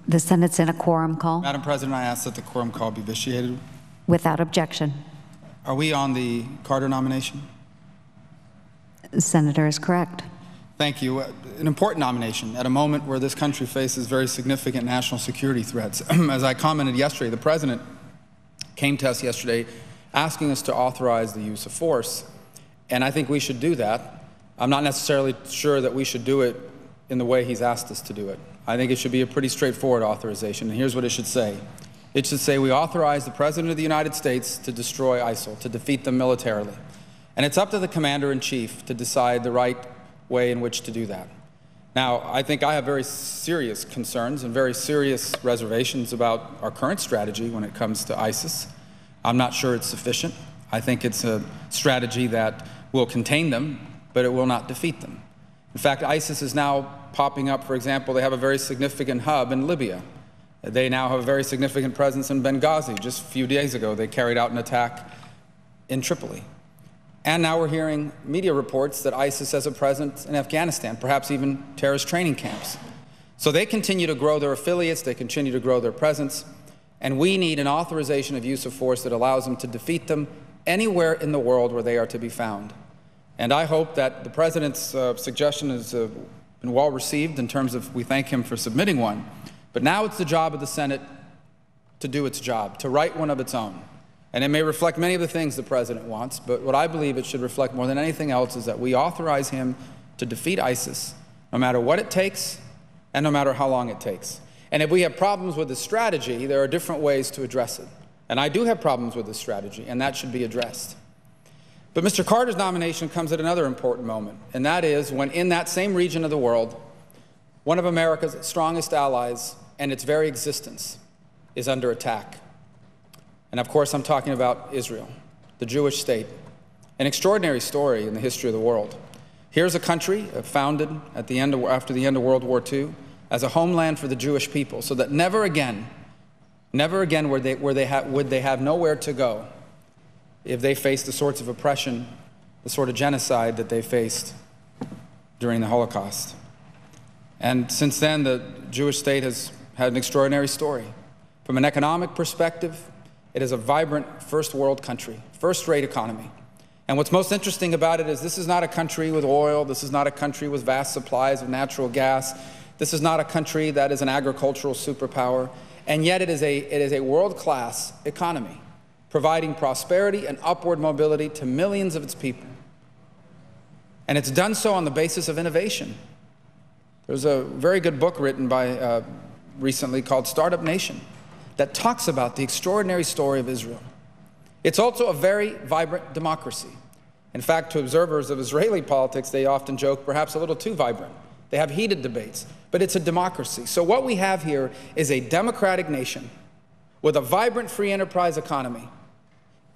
The Senate's in a quorum call. Madam President, I ask that the quorum call be vitiated. Without objection. Are we on the Carter nomination? The Senator is correct. Thank you. An important nomination at a moment where this country faces very significant national security threats. As I commented yesterday, the President came to us yesterday asking us to authorize the use of force, and I think we should do that. I'm not necessarily sure that we should do it in the way he's asked us to do it. I think it should be a pretty straightforward authorization, and here's what it should say. It should say we authorize the President of the United States to destroy ISIL, to defeat them militarily. And it's up to the Commander-in-Chief to decide the right way in which to do that. Now, I think I have very serious concerns and very serious reservations about our current strategy when it comes to ISIS. I'm not sure it's sufficient. I think it's a strategy that will contain them, but it will not defeat them. In fact, ISIS is now popping up. For example, they have a very significant hub in Libya. They now have a very significant presence in Benghazi. Just a few days ago, they carried out an attack in Tripoli. And now we're hearing media reports that ISIS has a presence in Afghanistan, perhaps even terrorist training camps. So they continue to grow their affiliates, they continue to grow their presence, and we need an authorization of use of force that allows them to defeat them anywhere in the world where they are to be found. And I hope that the President's suggestion has been well received in terms of we thank him for submitting one. But now it's the job of the Senate to do its job, to write one of its own. And it may reflect many of the things the President wants, but what I believe it should reflect more than anything else is that we authorize him to defeat ISIS, no matter what it takes and no matter how long it takes. And if we have problems with the strategy, there are different ways to address it. And I do have problems with this strategy, and that should be addressed. But Mr. Carter's nomination comes at another important moment, and that is when in that same region of the world, one of America's strongest allies and its very existence is under attack. And of course, I'm talking about Israel, the Jewish state, an extraordinary story in the history of the world. Here's a country founded at the end after the end of World War II as a homeland for the Jewish people, so that never again would they have nowhere to go if they faced the sorts of oppression, the sort of genocide that they faced during the Holocaust. And since then, the Jewish state has had an extraordinary story. From an economic perspective, it is a vibrant first world country, first-rate economy. And what's most interesting about it is this is not a country with oil, this is not a country with vast supplies of natural gas, this is not a country that is an agricultural superpower, and yet it is a world-class economy, providing prosperity and upward mobility to millions of its people. And it's done so on the basis of innovation. There's a very good book written by recently called Startup Nation that talks about the extraordinary story of Israel. It's also a very vibrant democracy. In fact, to observers of Israeli politics, they often joke perhaps a little too vibrant. They have heated debates, but it's a democracy. So what we have here is a democratic nation with a vibrant free enterprise economy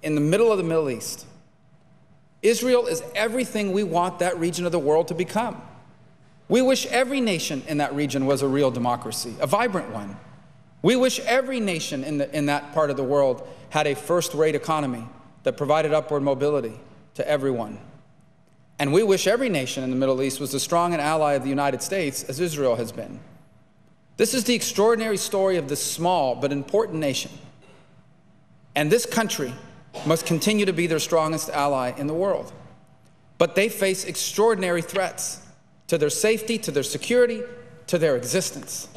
in the middle of the Middle East. Israel is everything we want that region of the world to become. We wish every nation in that region was a real democracy, a vibrant one. We wish every nation in that part of the world had a first-rate economy that provided upward mobility to everyone. And we wish every nation in the Middle East was as strong an ally of the United States as Israel has been. This is the extraordinary story of this small but important nation. And this country must continue to be their strongest ally in the world. But they face extraordinary threats to their safety, to their security, to their existence.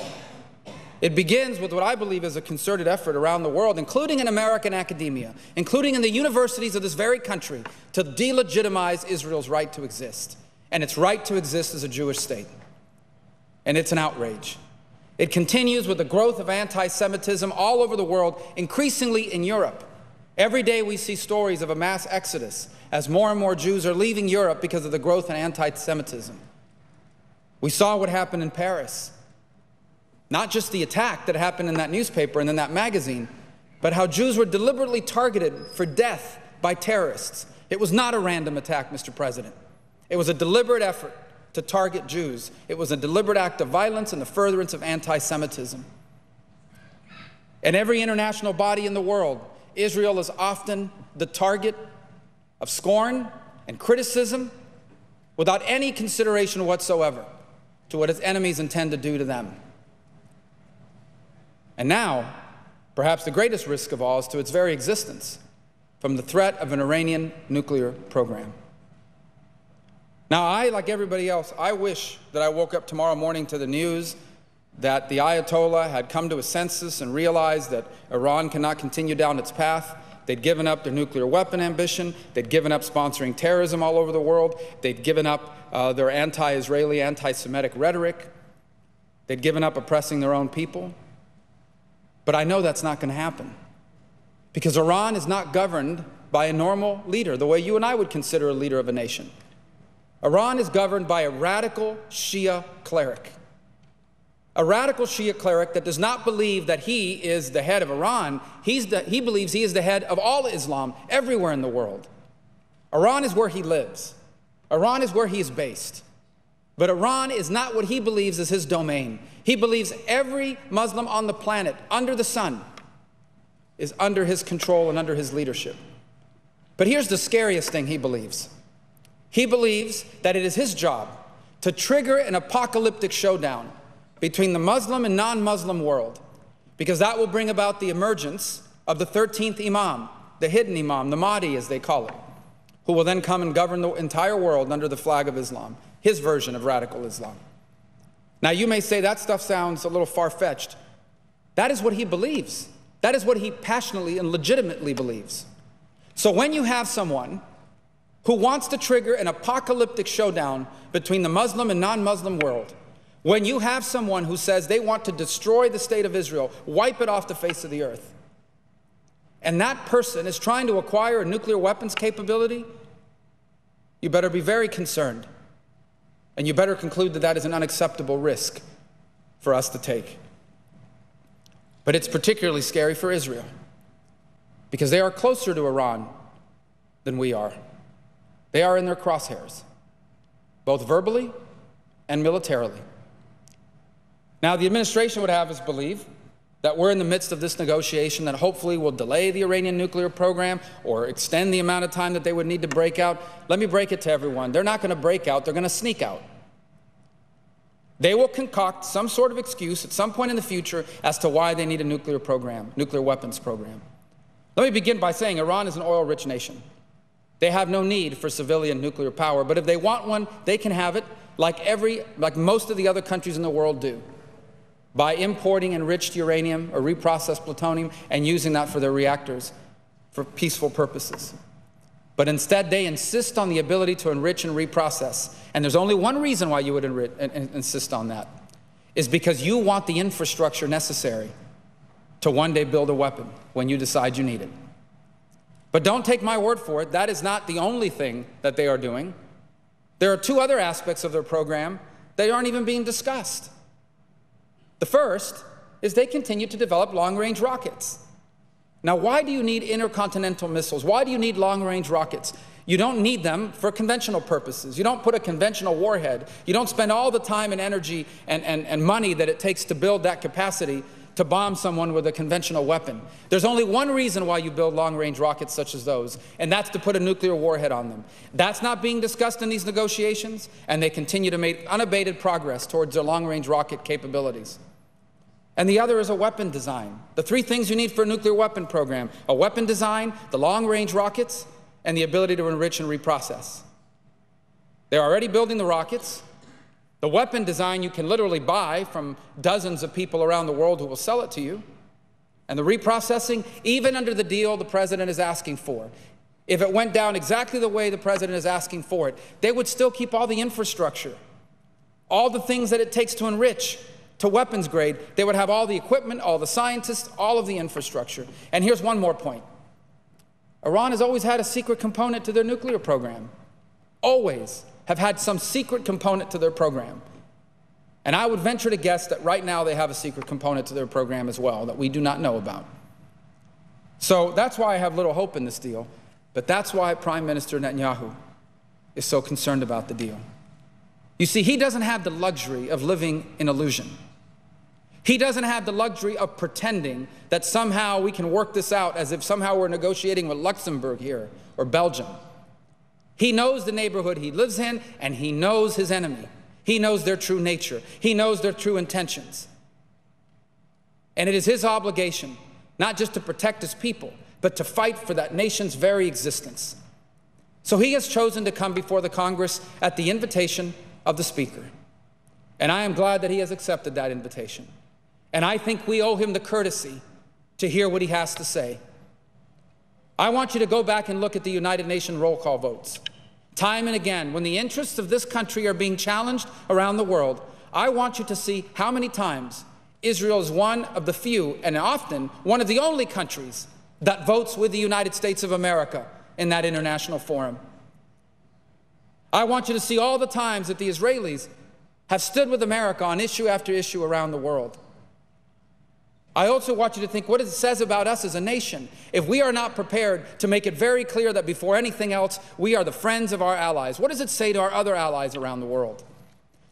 It begins with what I believe is a concerted effort around the world, including in American academia, including in the universities of this very country, to delegitimize Israel's right to exist, and its right to exist as a Jewish state. And it's an outrage. It continues with the growth of anti-Semitism all over the world, increasingly in Europe. Every day we see stories of a mass exodus as more and more Jews are leaving Europe because of the growth in anti-Semitism. We saw what happened in Paris. Not just the attack that happened in that newspaper and in that magazine, but how Jews were deliberately targeted for death by terrorists. It was not a random attack, Mr. President. It was a deliberate effort to target Jews. It was a deliberate act of violence and the furtherance of anti-Semitism. In every international body in the world, Israel is often the target of scorn and criticism without any consideration whatsoever to what its enemies intend to do to them. And now, perhaps the greatest risk of all is to its very existence, from the threat of an Iranian nuclear program. Now, like everybody else, I wish that I woke up tomorrow morning to the news that the Ayatollah had come to a sensus and realized that Iran cannot continue down its path. They'd given up their nuclear weapon ambition. They'd given up sponsoring terrorism all over the world. They'd given up their anti-Israeli, anti-Semitic rhetoric. They'd given up oppressing their own people. But I know that's not going to happen, because Iran is not governed by a normal leader, the way you and I would consider a leader of a nation. Iran is governed by a radical Shia cleric. A radical Shia cleric that does not believe that he is the head of Iran. He believes he is the head of all Islam everywhere in the world. Iran is where he lives. Iran is where he is based. But Iran is not what he believes is his domain. He believes every Muslim on the planet, under the sun, is under his control and under his leadership. But here's the scariest thing he believes. He believes that it is his job to trigger an apocalyptic showdown between the Muslim and non-Muslim world, because that will bring about the emergence of the 13th Imam, the hidden Imam, the Mahdi as they call it, who will then come and govern the entire world under the flag of Islam, his version of radical Islam. Now you may say that stuff sounds a little far-fetched. That is what he believes. That is what he passionately and legitimately believes. So when you have someone who wants to trigger an apocalyptic showdown between the Muslim and non-Muslim world, when you have someone who says they want to destroy the state of Israel, wipe it off the face of the earth, and that person is trying to acquire a nuclear weapons capability, you better be very concerned. And you better conclude that that is an unacceptable risk for us to take. But it's particularly scary for Israel, because they are closer to Iran than we are. They are in their crosshairs, both verbally and militarily. Now, the administration would have us believe that we're in the midst of this negotiation that hopefully will delay the Iranian nuclear program or extend the amount of time that they would need to break out. Let me break it to everyone. They're not going to break out. They're going to sneak out. They will concoct some sort of excuse at some point in the future as to why they need a nuclear program, nuclear weapons program. Let me begin by saying Iran is an oil-rich nation. They have no need for civilian nuclear power, but if they want one, they can have it like most of the other countries in the world do, by importing enriched uranium or reprocessed plutonium and using that for their reactors for peaceful purposes. But instead, they insist on the ability to enrich and reprocess. And there's only one reason why you would insist on that, is because you want the infrastructure necessary to one day build a weapon when you decide you need it. But don't take my word for it. That is not the only thing that they are doing. There are two other aspects of their program that aren't even being discussed. The first is they continue to develop long-range rockets. Now, why do you need intercontinental missiles? Why do you need long-range rockets? You don't need them for conventional purposes. You don't put a conventional warhead. You don't spend all the time and energy and money that it takes to build that capacity to bomb someone with a conventional weapon. There's only one reason why you build long-range rockets such as those, and that's to put a nuclear warhead on them. That's not being discussed in these negotiations, and they continue to make unabated progress towards their long-range rocket capabilities. And the other is a weapon design. The three things you need for a nuclear weapon program: a weapon design, the long-range rockets, and the ability to enrich and reprocess. They're already building the rockets. The weapon design you can literally buy from dozens of people around the world who will sell it to you. And the reprocessing, even under the deal the president is asking for, if it went down exactly the way the president is asking for it, they would still keep all the infrastructure, all the things that it takes to enrich to weapons grade. They would have all the equipment, all the scientists, all of the infrastructure. And here's one more point. Iran has always had a secret component to their nuclear program. Always have had some secret component to their program. And I would venture to guess that right now they have a secret component to their program as well that we do not know about. So that's why I have little hope in this deal, but that's why Prime Minister Netanyahu is so concerned about the deal. You see, he doesn't have the luxury of living in illusion. He doesn't have the luxury of pretending that somehow we can work this out as if somehow we're negotiating with Luxembourg here or Belgium. He knows the neighborhood he lives in, and he knows his enemy. He knows their true nature. He knows their true intentions. And it is his obligation not just to protect his people, but to fight for that nation's very existence. So he has chosen to come before the Congress at the invitation of the Speaker. And I am glad that he has accepted that invitation. And I think we owe him the courtesy to hear what he has to say. I want you to go back and look at the United Nations roll call votes. Time and again, when the interests of this country are being challenged around the world, I want you to see how many times Israel is one of the few, and often one of the only countries, that votes with the United States of America in that international forum. I want you to see all the times that the Israelis have stood with America on issue after issue around the world. I also want you to think what it says about us as a nation if we are not prepared to make it very clear that before anything else, we are the friends of our allies. What does it say to our other allies around the world?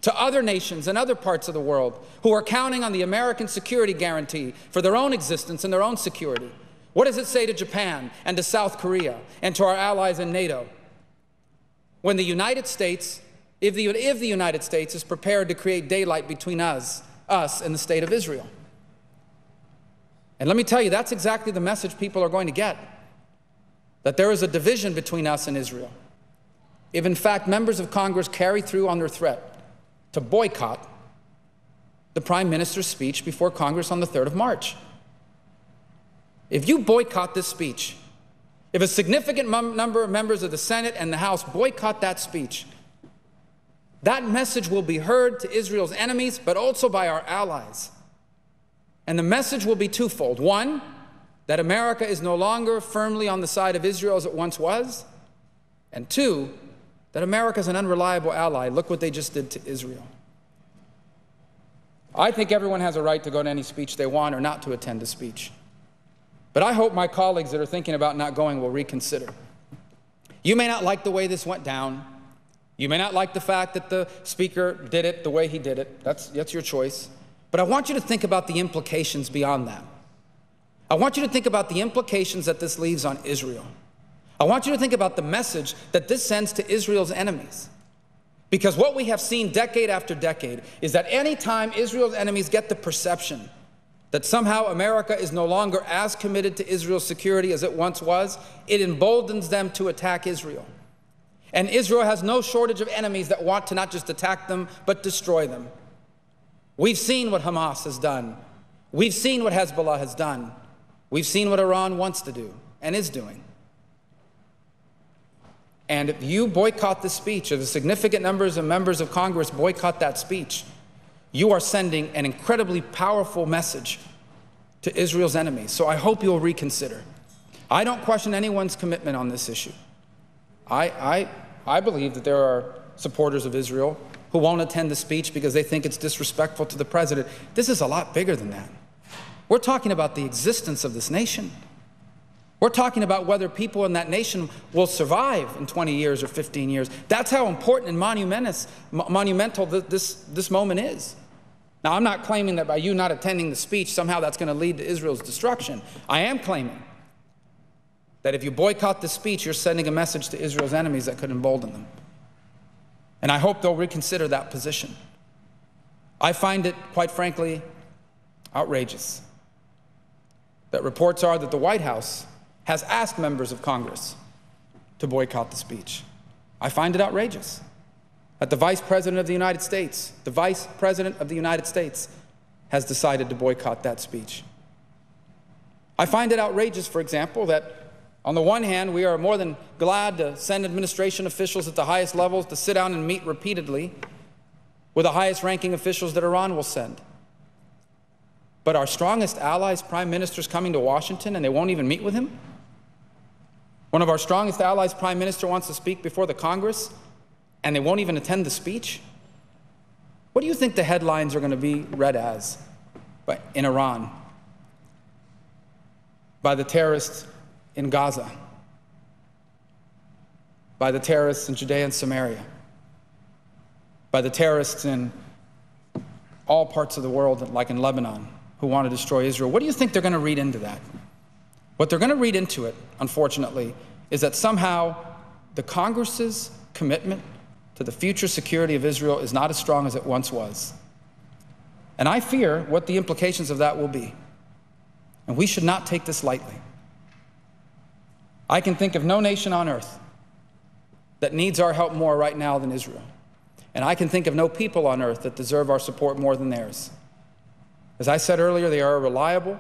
To other nations and other parts of the world who are counting on the American security guarantee for their own existence and their own security? What does it say to Japan and to South Korea and to our allies in NATO? When the United States, if the United States is prepared to create daylight between us and the state of Israel. And let me tell you, that's exactly the message people are going to get, that there is a division between us and Israel. If in fact members of Congress carry through on their threat to boycott the Prime Minister's speech before Congress on the 3rd of March. If you boycott this speech, if a significant number of members of the Senate and the House boycott that speech, that message will be heard to Israel's enemies, but also by our allies. And the message will be twofold. One, that America is no longer firmly on the side of Israel as it once was. And two, that America is an unreliable ally. Look what they just did to Israel. I think everyone has a right to go to any speech they want or not to attend a speech. But I hope my colleagues that are thinking about not going will reconsider. You may not like the way this went down. You may not like the fact that the Speaker did it the way he did it. That's your choice. But I want you to think about the implications beyond that. I want you to think about the implications that this leaves on Israel. I want you to think about the message that this sends to Israel's enemies. Because what we have seen decade after decade is that any time Israel's enemies get the perception that somehow America is no longer as committed to Israel's security as it once was, it emboldens them to attack Israel. And Israel has no shortage of enemies that want to not just attack them, but destroy them. We've seen what Hamas has done. We've seen what Hezbollah has done. We've seen what Iran wants to do and is doing. And if you boycott the speech, if a significant numbers of members of Congress boycott that speech, you are sending an incredibly powerful message to Israel's enemies. So I hope you'll reconsider. I don't question anyone's commitment on this issue. I believe that there are supporters of Israel who won't attend the speech because they think it's disrespectful to the president. This is a lot bigger than that. We're talking about the existence of this nation. We're talking about whether people in that nation will survive in 20 years or 15 years. That's how important and monumental this moment is. Now, I'm not claiming that by you not attending the speech, somehow that's going to lead to Israel's destruction. I am claiming that if you boycott the speech, you're sending a message to Israel's enemies that could embolden them. And I hope they'll reconsider that position. I find it, quite frankly, outrageous that reports are that the White House has asked members of Congress to boycott the speech. I find it outrageous that the Vice President of the United States, has decided to boycott that speech. I find it outrageous, for example, that on the one hand, we are more than glad to send administration officials at the highest levels to sit down and meet repeatedly with the highest ranking officials that Iran will send. But our strongest allies, prime minister's coming to Washington and they won't even meet with him? One of our strongest allies, prime minister, wants to speak before the Congress and they won't even attend the speech? What do you think the headlines are going to be read as in Iran by the terrorists in Gaza, by the terrorists in Judea and Samaria, by the terrorists in all parts of the world, like in Lebanon, who want to destroy Israel? What do you think they're going to read into that? What they're going to read into it, unfortunately, is that somehow the Congress's commitment to the future security of Israel is not as strong as it once was. And I fear what the implications of that will be. and we should not take this lightly. I can think of no nation on earth that needs our help more right now than Israel. And I can think of no people on earth that deserve our support more than theirs. As I said earlier, they are a reliable,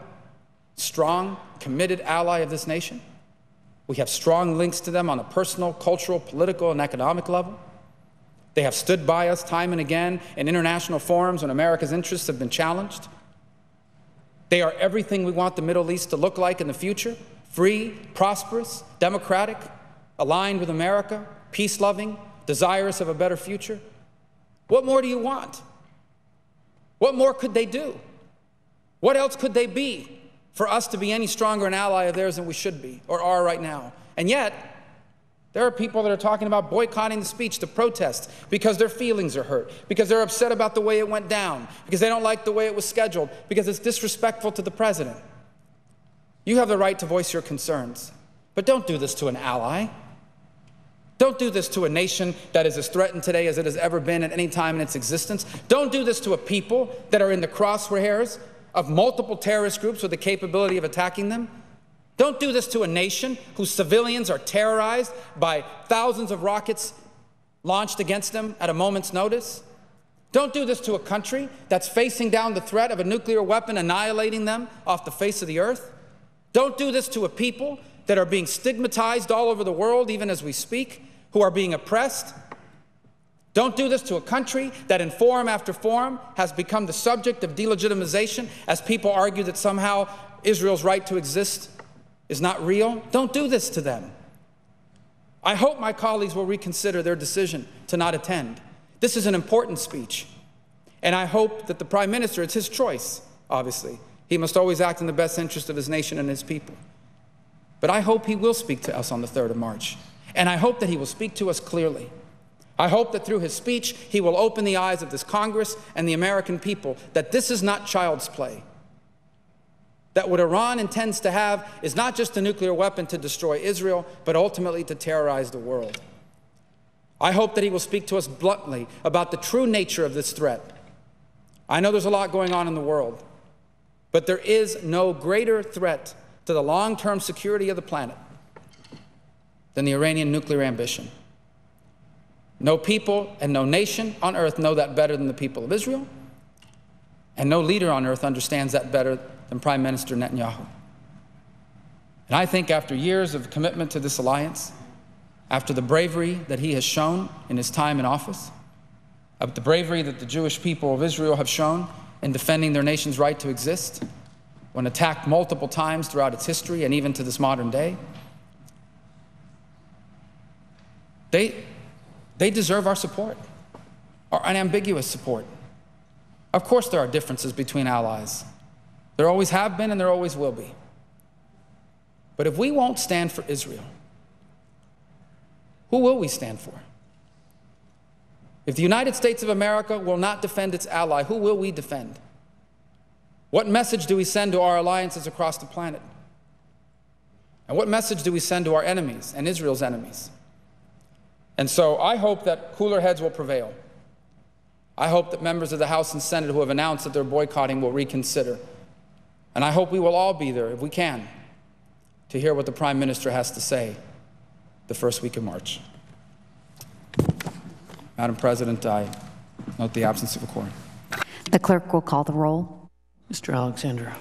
strong, committed ally of this nation. We have strong links to them on a personal, cultural, political, and economic level. They have stood by us time and again in international forums when America's interests have been challenged. They are everything we want the Middle East to look like in the future: free, prosperous, democratic, aligned with America, peace-loving, desirous of a better future. What more do you want? What more could they do? What else could they be for us to be any stronger an ally of theirs than we should be or are right now? And yet, there are people that are talking about boycotting the speech, the protest, because their feelings are hurt, because they're upset about the way it went down, because they don't like the way it was scheduled, because it's disrespectful to the president. You have the right to voice your concerns, but don't do this to an ally. Don't do this to a nation that is as threatened today as it has ever been at any time in its existence. Don't do this to a people that are in the crosshairs of multiple terrorist groups with the capability of attacking them. Don't do this to a nation whose civilians are terrorized by thousands of rockets launched against them at a moment's notice. Don't do this to a country that's facing down the threat of a nuclear weapon annihilating them off the face of the earth. Don't do this to a people that are being stigmatized all over the world, even as we speak, who are being oppressed. Don't do this to a country that in forum after forum has become the subject of delegitimization as people argue that somehow Israel's right to exist is not real. Don't do this to them. I hope my colleagues will reconsider their decision to not attend. This is an important speech, and I hope that the Prime Minister, it's his choice, obviously. He must always act in the best interest of his nation and his people. But I hope he will speak to us on the 3rd of March, and I hope that he will speak to us clearly. I hope that through his speech, he will open the eyes of this Congress and the American people that this is not child's play. That what Iran intends to have is not just a nuclear weapon to destroy Israel, but ultimately to terrorize the world. I hope that he will speak to us bluntly about the true nature of this threat. I know there's a lot going on in the world, but there is no greater threat to the long-term security of the planet than the Iranian nuclear ambition. No people and no nation on earth know that better than the people of Israel, and no leader on earth understands that better than Prime Minister Netanyahu. And I think after years of commitment to this alliance, after the bravery that he has shown in his time in office, of the bravery that the Jewish people of Israel have shown in defending their nation's right to exist, when attacked multiple times throughout its history and even to this modern day, they deserve our support, our unambiguous support. Of course there are differences between allies. There always have been and there always will be. But if we won't stand for Israel, who will we stand for? If the United States of America will not defend its ally, who will we defend? What message do we send to our alliances across the planet? And what message do we send to our enemies and Israel's enemies? And so I hope that cooler heads will prevail. I hope that members of the House and Senate who have announced that they're boycotting will reconsider. And I hope we will all be there, if we can, to hear what the Prime Minister has to say the first week of March. Madam President, I note the absence of a quorum. The clerk will call the roll. Mr. Alexander.